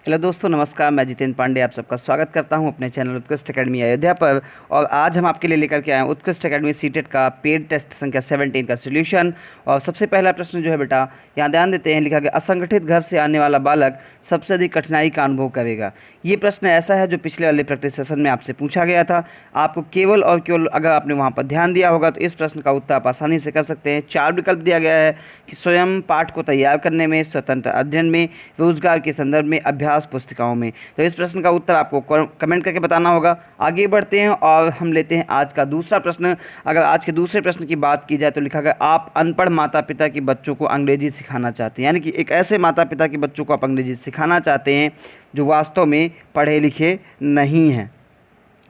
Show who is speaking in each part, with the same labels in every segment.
Speaker 1: Hello दोस्तों, नमस्कार। मैं जितेंद्र पांडे आप सबका स्वागत करता हूं अपने चैनल उत्कृष्ट एकेडमी अयोध्या पर। और आज हम आपके लिए लेकर के आए हैं उत्कृष्ट एकेडमी सीटेट का पेड टेस्ट संख्या 17 का सोल्यूशन। और सबसे पहला प्रश्न जो है बेटा, यहाँ ध्यान देते हैं, लिखा गया असंगठित घर से आने वाला बालक सबसे अधिक कठिनाई का अनुभव करेगा। ये प्रश्न ऐसा है जो पिछले वाले प्रैक्टिस सेशन में आपसे पूछा गया था। आपको केवल और केवल अगर आपने वहाँ पर ध्यान दिया होगा तो इस प्रश्न का उत्तर आप आसानी से कर सकते हैं। 4 विकल्प दिया गया है कि स्वयं पाठ को तैयार करने में, स्वतंत्र अध्ययन में, रोजगार के संदर्भ में, अभ्यास पुस्तिकाओं में। तो इस प्रश्न का उत्तर आपको कमेंट करके बताना होगा। आगे बढ़ते हैं और हम लेते हैं आज का दूसरा प्रश्न। अगर आज के दूसरे प्रश्न की बात की जाए तो लिखा गया आप अनपढ़ माता पिता के बच्चों को अंग्रेजी सिखाना चाहते हैं, यानी कि एक ऐसे माता पिता के बच्चों को आप अंग्रेजी सिखाना चाहते हैं जो वास्तव में पढ़े लिखे नहीं हैं।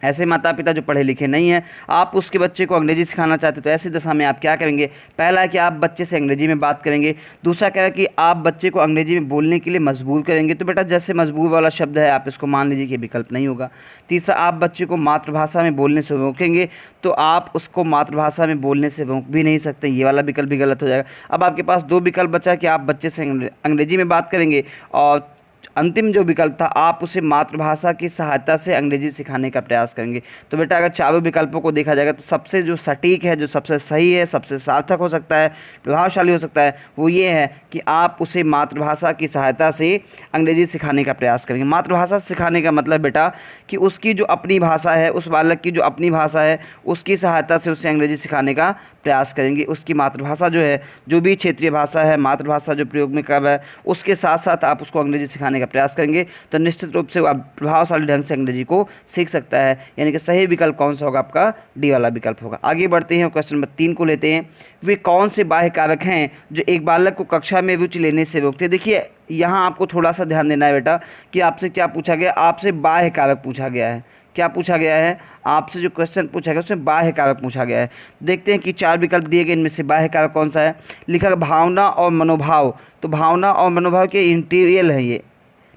Speaker 1: ऐसे माता पिता जो पढ़े लिखे नहीं हैं, आप उसके बच्चे को अंग्रेजी सिखाना चाहते हैं, तो ऐसी दशा में आप क्या करेंगे? पहला है कि आप बच्चे से अंग्रेजी में बात करेंगे। दूसरा क्या है कि आप बच्चे को अंग्रेजी में बोलने के लिए मजबूर करेंगे। तो बेटा जैसे मजबूर वाला शब्द है, आप इसको मान लीजिए कि विकल्प नहीं होगा। तीसरा, आप बच्चे को मातृभाषा में बोलने से रोकेंगे, तो आप उसको मातृभाषा में बोलने से रोक भी नहीं सकते, ये वाला विकल्प भी गलत हो जाएगा। अब आपके पास 2 विकल्प बचा कि आप बच्चे से अंग्रेजी में बात करेंगे, और अंतिम जो विकल्प था आप उसे मातृभाषा की सहायता से अंग्रेजी सिखाने का प्रयास करेंगे। तो बेटा अगर चारों विकल्पों को देखा जाएगा तो सबसे जो सटीक है, जो सबसे सही है, सबसे सार्थक हो सकता है, प्रभावशाली हो सकता है, वो ये है कि आप उसे मातृभाषा की सहायता से अंग्रेजी सिखाने का प्रयास करेंगे। मातृभाषा सिखाने का मतलब बेटा कि उसकी जो अपनी भाषा है, उस बालक की जो अपनी भाषा है, उसकी सहायता से उसे अंग्रेजी सिखाने का प्रयास करेंगे। उसकी मातृभाषा जो है, जो भी क्षेत्रीय भाषा है, मातृभाषा जो प्रयोग में कर रहा है, उसके साथ साथ आप उसको अंग्रेजी सिखाने का प्रयास करेंगे, तो निश्चित रूप से वो प्रभावशाली ढंग से अंग्रेजी को सीख सकता है। यानी कि सही विकल्प कौन सा होगा? आपका डी वाला विकल्प होगा। आगे बढ़ते हैं, क्वेश्चन नंबर 3 को लेते हैं। वे कौन से बाह्य कारक हैं जो एक बालक को कक्षा में रुचि लेने से रोकते हैं? देखिए यहाँ आपको थोड़ा सा ध्यान देना है बेटा कि आपसे क्या पूछा गया, आपसे बाह्य कारक पूछा गया है। क्या पूछा गया है? आपसे जो क्वेश्चन पूछा गया उसमें बाह्य कारक पूछा गया है। देखते हैं कि 4 विकल्प दिए गए, इनमें से बाह्य कारक कौन सा है। लिखा है भावना और मनोभाव। तो भावना और मनोभाव के इंटीरियल है ये,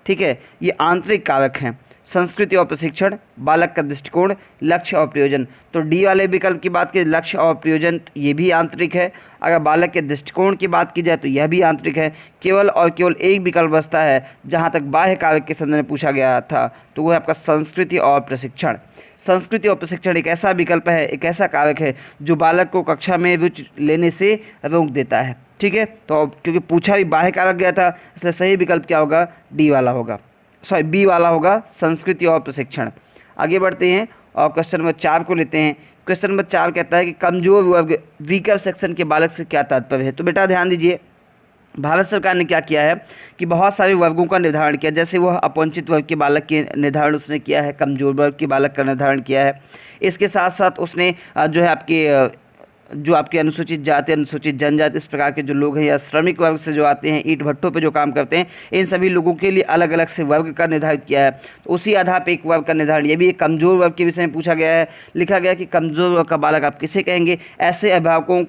Speaker 1: ठीक है, ये आंतरिक कारक हैं। संस्कृति और प्रशिक्षण, बालक का दृष्टिकोण, लक्ष्य और प्रयोजन। तो डी वाले विकल्प की बात की, लक्ष्य और प्रयोजन, ये भी आंतरिक है। अगर बालक के दृष्टिकोण की बात की जाए तो यह भी आंतरिक है। केवल और केवल एक विकल्प बचता है जहाँ तक बाह्य कारक के संदर्भ में पूछा गया था, तो वो है आपका संस्कृति और प्रशिक्षण। संस्कृति और प्रशिक्षण एक ऐसा विकल्प है, एक ऐसा कारक है जो बालक को कक्षा में रुचि लेने से रोक देता है, ठीक है। तो क्योंकि पूछा भी बाह्य कारक गया था, इसलिए सही विकल्प क्या होगा? डी वाला होगा, सॉरी बी वाला होगा, संस्कृति और प्रशिक्षण। आगे बढ़ते हैं और क्वेश्चन नंबर 4 को लेते हैं। क्वेश्चन नंबर 4 कहता है कि कमजोर वर्ग, वीकर सेक्शन के बालक से क्या तात्पर्य है? तो बेटा ध्यान दीजिए, भारत सरकार ने क्या किया है कि बहुत सारे वर्गों का निर्धारण किया। जैसे वह अपवंचित वर्ग के बालक के निर्धारण उसने किया है, कमजोर वर्ग के बालक का निर्धारण किया है। इसके साथ साथ उसने जो है जो आपके अनुसूचित जाति, अनुसूचित जनजाति, इस प्रकार के जो लोग हैं, या श्रमिक वर्ग से जो आते हैं, ईंट भट्टों पे जो काम करते हैं, इन सभी लोगों के लिए अलग अलग से वर्ग का निर्धारित किया है। तो उसी आधार पर एक वर्ग का निर्धारण, ये भी एक कमजोर वर्ग के विषय में पूछा गया है। लिखा गया कि कमजोर वर्ग का बालक आप किसे कहेंगे? ऐसे अभिभावकों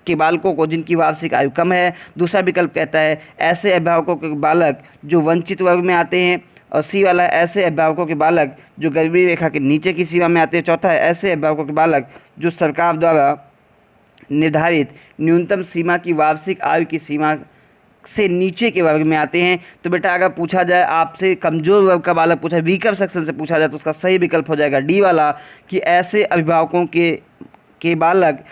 Speaker 1: के बालकों को जिनकी वार्षिक आयु कम है। दूसरा विकल्प कहता है ऐसे अभिभावकों के बालक जो वंचित वर्ग में आते हैं। और सी वाला है ऐसे अभिभावकों के बालक जो गरीबी रेखा के नीचे की सीमा में आते हैं। चौथा है ऐसे अभिभावकों के बालक जो सरकार द्वारा निर्धारित न्यूनतम सीमा की वार्षिक आयु की सीमा से नीचे के वर्ग में आते हैं। तो बेटा अगर पूछा जाए आपसे कमजोर वर्ग का बालक पूछा, वीकर सेक्शन से पूछा जाए, तो उसका सही विकल्प हो जाएगा डी वाला कि ऐसे अभिभावकों के बालक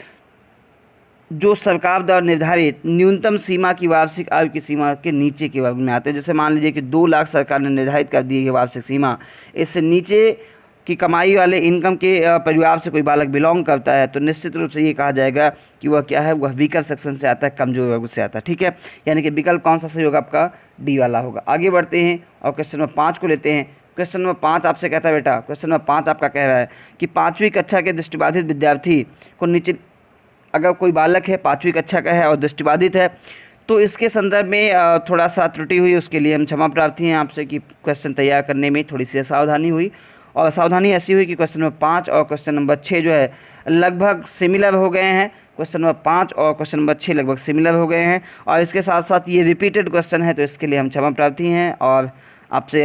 Speaker 1: जो सरकार द्वारा निर्धारित न्यूनतम सीमा की वार्षिक आयु की सीमा के नीचे के वर्ग में आते हैं। जैसे मान लीजिए कि 2 लाख सरकार ने निर्धारित कर दी है वार्षिक सीमा, इससे नीचे की कमाई वाले इनकम के परिवार से कोई बालक बिलोंग करता है, तो निश्चित रूप से ये कहा जाएगा कि वह क्या है, वह वीकर सेक्शन से आता है, कमजोर वर्ग से आता है, ठीक है। यानी कि विकल्प कौन सा सही होगा? आपका डी वाला होगा। आगे बढ़ते हैं और क्वेश्चन नंबर 5 को लेते हैं। क्वेश्चन नंबर 5 आपसे कहता है बेटा, क्वेश्चन नंबर 5 आपका कह रहा है कि 5वीं कक्षा के दृष्टिबाधित विद्यार्थी को नीचे, अगर कोई बालक है 5वीं कक्षा का है और दृष्टिबाधित है, तो इसके संदर्भ में थोड़ा सा त्रुटि हुई, उसके लिए हम क्षमा प्रार्थी हैं आपसे कि क्वेश्चन तैयार करने में थोड़ी सी सावधानी हुई। और सावधानी ऐसी हुई कि क्वेश्चन नंबर 5 और क्वेश्चन नंबर 6 जो है लगभग सिमिलर हो गए हैं। क्वेश्चन नंबर 5 और क्वेश्चन नंबर 6 लगभग सिमिलर हो गए हैं, और इसके साथ साथ ये रिपीटेड क्वेश्चन है, तो इसके लिए हम क्षमा प्रार्थी हैं और आपसे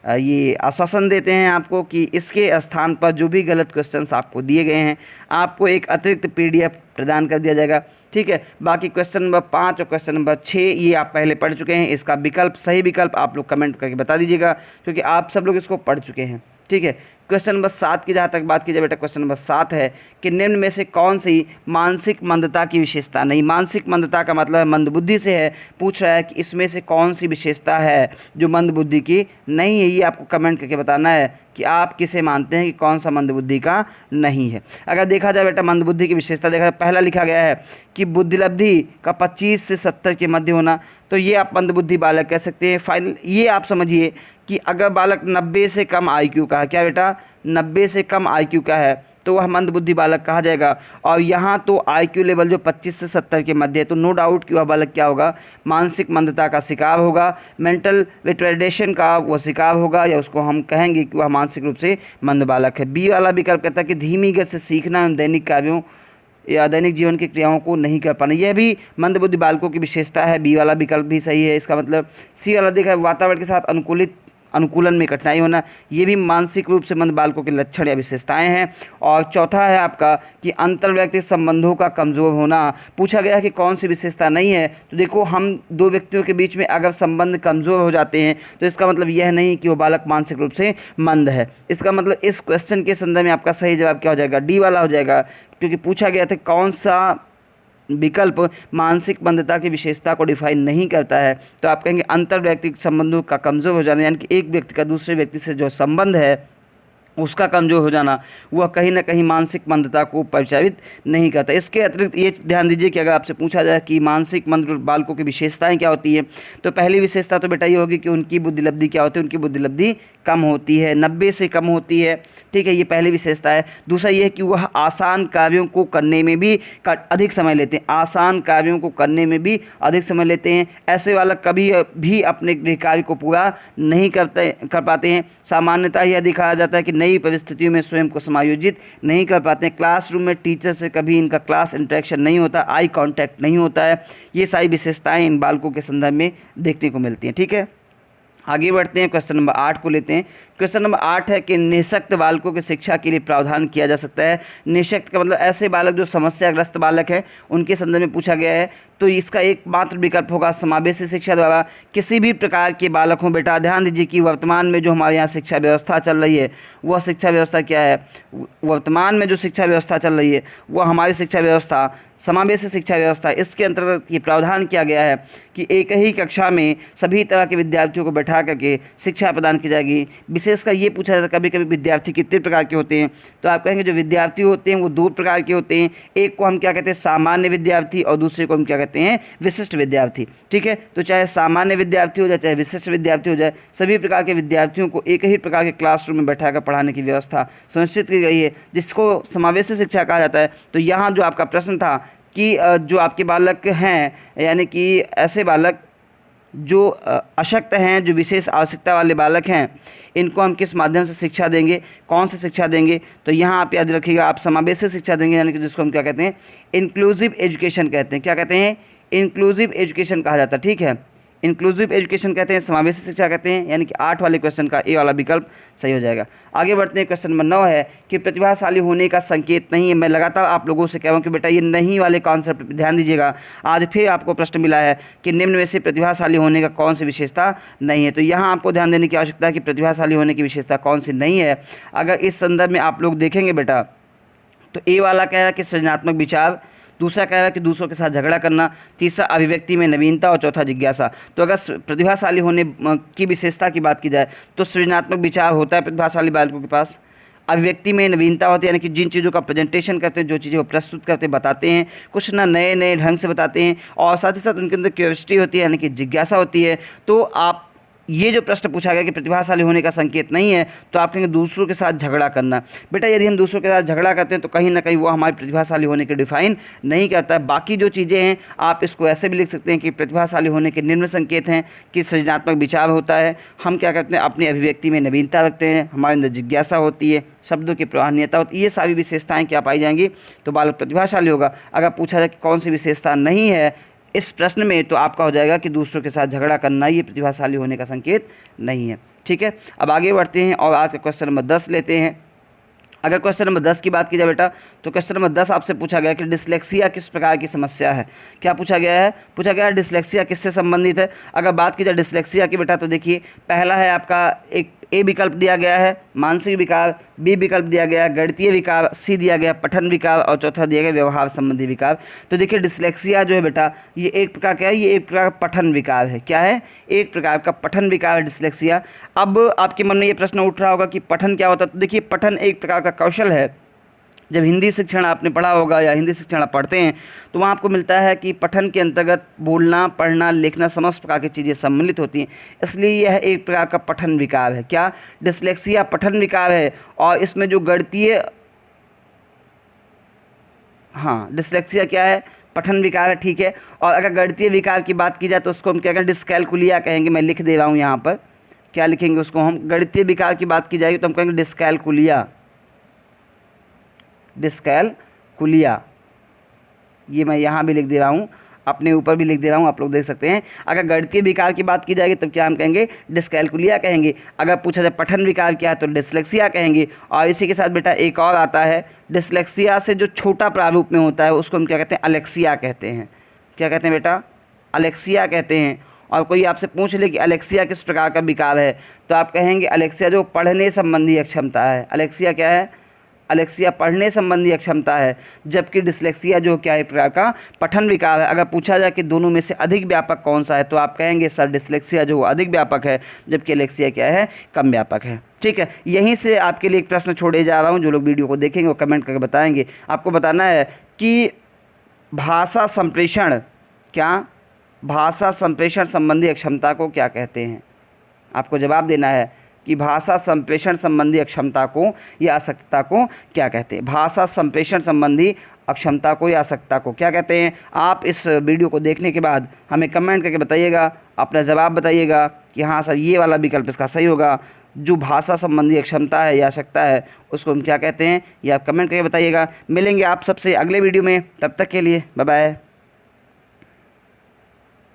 Speaker 1: ये आश्वासन देते हैं आपको कि इसके स्थान पर जो भी गलत क्वेश्चंस आपको दिए गए हैं, आपको एक अतिरिक्त PDF प्रदान कर दिया जाएगा। ठीक है। बाकी क्वेश्चन नंबर 5 और क्वेश्चन नंबर 6 ये आप पहले पढ़ चुके हैं। इसका विकल्प, सही विकल्प आप लोग कमेंट करके बता दीजिएगा, क्योंकि आप सब लोग इसको पढ़ चुके हैं। ठीक है। क्वेश्चन नंबर 7 की जहाँ तक बात की जाए बेटा, क्वेश्चन नंबर 7 है कि निम्न में से कौन सी मानसिक मंदता की विशेषता नहीं, मानसिक मंदता का मतलब मंदबुद्धि से है, पूछ रहा है कि इसमें से कौन सी विशेषता है जो मंदबुद्धि की नहीं है। ये आपको कमेंट करके बताना है कि आप किसे मानते हैं कि कौन सा मंदबुद्धि का नहीं है। अगर देखा जाए बेटा मंदबुद्धि की विशेषता देखा जाए, पहला लिखा गया है कि बुद्धिलब्धि का 25 से 70 के मध्य होना, तो ये आप मंदबुद्धि बालक कह सकते हैं। फाइनल ये आप समझिए कि अगर बालक 90 से कम आईक्यू का है, क्या बेटा 90 से कम आईक्यू का है, तो वह मंदबुद्धि बालक कहा जाएगा। और यहाँ तो आईक्यू लेवल जो 25 से 70 के मध्य है, तो नो डाउट कि वह बालक क्या होगा, मानसिक मंदता का शिकार होगा, मेंटल रिटार्डेशन का वह शिकार होगा, या उसको हम कहेंगे कि वह मानसिक रूप से मंद बालक है। बी वाला विकल्प कहता है कि धीमी गति से सीखना एवं दैनिक कार्यों या दैनिक जीवन की क्रियाओं को नहीं कर पाना, यह भी मंदबुद्धि बालकों की विशेषता है। बी वाला विकल्प भी सही है। इसका मतलब सी वाला देखा है वातावरण के साथ अनुकूलन में कठिनाई होना, ये भी मानसिक रूप से मंद बालकों के लक्षण या विशेषताएं हैं। और चौथा है आपका कि अंतर्वैयक्तिक संबंधों का कमज़ोर होना, पूछा गया कि कौन सी विशेषता नहीं है। तो देखो हम दो व्यक्तियों के बीच में अगर संबंध कमज़ोर हो जाते हैं तो इसका मतलब यह नहीं कि वो बालक मानसिक रूप से मंद है। इसका मतलब इस क्वेश्चन के संदर्भ में आपका सही जवाब क्या हो जाएगा, डी वाला हो जाएगा, क्योंकि पूछा गया था कौन सा विकल्प मानसिक मंदता की विशेषता को डिफाइन नहीं करता है। तो आप कहेंगे अंतर्वैयक्तिक संबंधों का कमज़ोर हो जाना, यानी कि एक व्यक्ति का दूसरे व्यक्ति से जो संबंध है उसका कमज़ोर हो जाना, वह कहीं ना कहीं मानसिक मंदता को प्रभावित नहीं करता। इसके अतिरिक्त ये ध्यान दीजिए कि अगर आपसे पूछा जाए कि मानसिक मंद बालकों की विशेषताएं क्या होती है, तो पहली विशेषता तो बेटा ये होगी कि उनकी बुद्धिलब्धि क्या होती है, उनकी बुद्धिलब्धि कम होती है, 90 से कम होती है। ठीक है, ये पहली विशेषता है। दूसरा ये है कि वह आसान कार्यों को करने में भी अधिक समय लेते हैं, आसान कार्यों को करने में भी अधिक समय लेते हैं। ऐसे वाला कभी भी अपने गृह कार्य को पूरा नहीं कर पाते हैं। सामान्यतः यह दिखाया जाता है कि नई परिस्थितियों में स्वयं को समायोजित नहीं कर पाते हैं। क्लासरूम में टीचर से कभी इनका क्लास इंटरेक्शन नहीं होता, आई कांटेक्ट नहीं होता है। ये सारी विशेषताएं इन बालकों के संदर्भ में देखने को मिलती हैं। ठीक है, आगे बढ़ते हैं, क्वेश्चन नंबर 8 को लेते हैं। क्वेश्चन नंबर 8 है कि निःशक्त बालकों की शिक्षा के लिए प्रावधान किया जा सकता है। निःशक्त का मतलब ऐसे बालक जो समस्याग्रस्त बालक है उनके संदर्भ में पूछा गया है। तो इसका एकमात्र विकल्प होगा समावेशी शिक्षा द्वारा किसी भी प्रकार के बालक हों। बेटा ध्यान दीजिए कि वर्तमान में जो हमारे यहाँ शिक्षा व्यवस्था चल रही है वह शिक्षा व्यवस्था क्या है, वर्तमान में जो शिक्षा व्यवस्था चल रही है वह हमारी शिक्षा व्यवस्था समावेशी शिक्षा व्यवस्था। इसके अंतर्गत ये प्रावधान किया गया है कि एक ही कक्षा में सभी तरह के विद्यार्थियों को बैठा करके शिक्षा प्रदान की जाएगी। विशेषकर ये पूछा जाता है कभी कभी विद्यार्थी कितने प्रकार के होते हैं, तो आप कहेंगे जो विद्यार्थी होते हैं वो दो प्रकार के होते हैं। एक को हम क्या कहते हैं, सामान्य विद्यार्थी, और दूसरे को हम क्या कहते हैं, विशिष्ट विद्यार्थी। ठीक है, तो चाहे सामान्य विद्यार्थी हो जाए चाहे विशिष्ट विद्यार्थी हो जाए, सभी प्रकार के विद्यार्थियों को एक ही प्रकार के क्लासरूम में बैठाकर पढ़ाने की व्यवस्था सुनिश्चित की गई है, जिसको समावेशी शिक्षा कहा जाता है। तो यहाँ जो आपका प्रश्न था कि जो आपके बालक हैं, यानी कि ऐसे बालक जो अशक्त हैं, जो विशेष आवश्यकता वाले बालक हैं, इनको हम किस माध्यम से शिक्षा देंगे, कौन सी शिक्षा देंगे, तो यहाँ आप याद रखिएगा आप समावेशी शिक्षा देंगे, यानी कि जिसको हम क्या कहते हैं, इंक्लूसिव एजुकेशन कहते हैं। क्या कहते हैं, इंक्लूसिव एजुकेशन कहा जाता है। ठीक है, इंक्लूसिव एजुकेशन कहते हैं, समावेशी शिक्षा कहते हैं, यानी कि 8 वाले क्वेश्चन का ए वाला विकल्प सही हो जाएगा। आगे बढ़ते हैं, क्वेश्चन नंबर 9 है कि प्रतिभाशाली होने का संकेत नहीं है। मैं लगातार आप लोगों से कह रहा हूँ कि बेटा ये नहीं वाले कॉन्सेप्ट पर ध्यान दीजिएगा। आज फिर आपको प्रश्न मिला है कि निम्न में से प्रतिभाशाली होने का कौन सी विशेषता नहीं है, तो यहाँ आपको ध्यान देने की आवश्यकता है कि प्रतिभाशाली होने की विशेषता कौन सी नहीं है। अगर इस संदर्भ में आप लोग देखेंगे बेटा, तो ए वाला कह रहा है कि सृजनात्मक विचार, दूसरा कह रहा है कि दूसरों के साथ झगड़ा करना, तीसरा अभिव्यक्ति में नवीनता, और चौथा जिज्ञासा। तो अगर प्रतिभाशाली होने की विशेषता की बात की जाए तो सृजनात्मक विचार होता है प्रतिभाशाली बालकों के पास, अभिव्यक्ति में नवीनता होती है, यानी कि जिन चीज़ों का प्रेजेंटेशन करते हैं, जो चीज़ें वो प्रस्तुत करते बताते हैं, कुछ ना नए नए ढंग से बताते हैं, और साथ ही साथ उनके अंदर क्यूरियोसिटी होती है, यानी कि जिज्ञासा होती है। तो आप ये जो प्रश्न पूछा गया कि प्रतिभाशाली होने का संकेत नहीं है, तो आप कहेंगे दूसरों के साथ झगड़ा करना। बेटा यदि हम दूसरों के साथ झगड़ा करते हैं तो कहीं ना कहीं वो हमारी प्रतिभाशाली होने के डिफाइन नहीं करता है। बाकी जो चीज़ें हैं आप इसको ऐसे भी लिख सकते हैं कि प्रतिभाशाली होने के निम्न संकेत हैं कि सृजनात्मक विचार होता है, हम क्या करते हैं, अपनी अभिव्यक्ति में नवीनता रखते हैं, हमारे अंदर जिज्ञासा होती है, शब्दों की प्रवाहनीयता होती है। ये सारी विशेषताएँ क्या पाई जाएंगी, तो बालक प्रतिभाशाली होगा। अगर पूछा जाए कि कौन सी विशेषता नहीं है इस प्रश्न में, तो आपका हो जाएगा कि दूसरों के साथ झगड़ा करना ये प्रतिभाशाली होने का संकेत नहीं है। ठीक है, अब आगे बढ़ते हैं और आज का क्वेश्चन नंबर 10 लेते हैं। अगर क्वेश्चन नंबर 10 की बात की जाए बेटा, तो क्वेश्चन नंबर 10 आपसे पूछा गया कि डिसलेक्सिया किस प्रकार की समस्या है। क्या पूछा गया है? पूछा गया है डिसलेक्सिया किससे संबंधित है। अगर बात की जाए डिसलेक्सिया की बेटा, तो देखिए पहला है आपका एक ए विकल्प दिया गया है मानसिक विकार, बी विकल्प दिया गया है गणितीय विकार, सी दिया गया पठन विकार और चौथा दिया गया व्यवहार संबंधी विकार। तो देखिए डिसलेक्सिया जो है बेटा, ये एक प्रकार क्या है, ये एक प्रकार का पठन विकार है। क्या है? एक प्रकार का पठन विकार है डिसलेक्सिया। अब आपके मन में ये प्रश्न उठ रहा होगा कि पठन क्या होता है। तो देखिए पठन एक प्रकार का कौशल है। जब हिंदी शिक्षण आपने पढ़ा होगा या हिंदी शिक्षण आप पढ़ते हैं तो वहाँ आपको मिलता है कि पठन के अंतर्गत बोलना, पढ़ना, लिखना, समस्त प्रकार की चीज़ें सम्मिलित होती हैं, इसलिए यह एक प्रकार का पठन विकार है। क्या? डिसलेक्सिया पठन विकार है। और इसमें जो गणितीय, हाँ डिसलेक्सिया क्या है? पठन विकार है, ठीक है। और अगर गणितीय विकार की बात की जाए तो उसको हम क्या कहेंगे? डिस्कैलकुलिया कहेंगे। मैं लिख दे रहा हूँ यहाँ पर, क्या लिखेंगे उसको हम? गणितीय विकार की बात की जाएगी तो हम कहेंगे डिस्कैलकुलिया, डिस्कैलकुलिया। ये मैं यहाँ भी लिख दे रहा हूँ, अपने ऊपर भी लिख दे रहा हूँ, आप लोग देख सकते हैं। अगर गणितीय विकार की बात की जाएगी तब क्या हम कहेंगे? डिस्कैलकुलिया कहेंगे। अगर पूछा जाए पठन विकार क्या है तो डिसलेक्सिया कहेंगे। और इसी के साथ बेटा एक और आता है, डिसलेक्सिया से जो छोटा प्रारूप में होता है उसको हम क्या कहते हैं? अलेक्सिया कहते हैं। क्या कहते हैं बेटा? अलेक्सिया कहते हैं। और कोई आपसे पूछ ले कि अलेक्सिया किस प्रकार का विकार है, तो आप कहेंगे अलेक्सिया जो पढ़ने संबंधी अक्षमता है। अलेक्सिया क्या है? अलेक्सिया पढ़ने संबंधी अक्षमता है, जबकि डिसलेक्सिया जो क्या है? प्रकार का पठन विकार है। अगर पूछा जाए कि दोनों में से अधिक व्यापक कौन सा है तो आप कहेंगे सर डिसलेक्सिया जो अधिक व्यापक है, जबकि अलेक्सिया क्या है? कम व्यापक है। ठीक है, यहीं से आपके लिए एक प्रश्न छोड़े जा रहा हूँ। जो लोग वीडियो को देखेंगे वो कमेंट करके बताएंगे। आपको बताना है कि भाषा संप्रेषण, क्या भाषा संप्रेषण संबंधी अक्षमता को क्या कहते हैं। आपको जवाब देना है कि भाषा संप्रेषण संबंधी अक्षमता को या आसक्तता को क्या कहते हैं। भाषा संप्रेषण संबंधी अक्षमता को या आसक्तता को क्या कहते हैं। आप इस वीडियो को देखने के बाद हमें कमेंट करके बताइएगा, अपना जवाब बताइएगा कि हाँ सर ये वाला विकल्प इसका सही होगा। जो भाषा संबंधी अक्षमता है या आसक्तता है उसको हम क्या कहते हैं, ये आप कमेंट करके बताइएगा। मिलेंगे आप सबसे अगले वीडियो में, तब तक के लिए बाय बाय।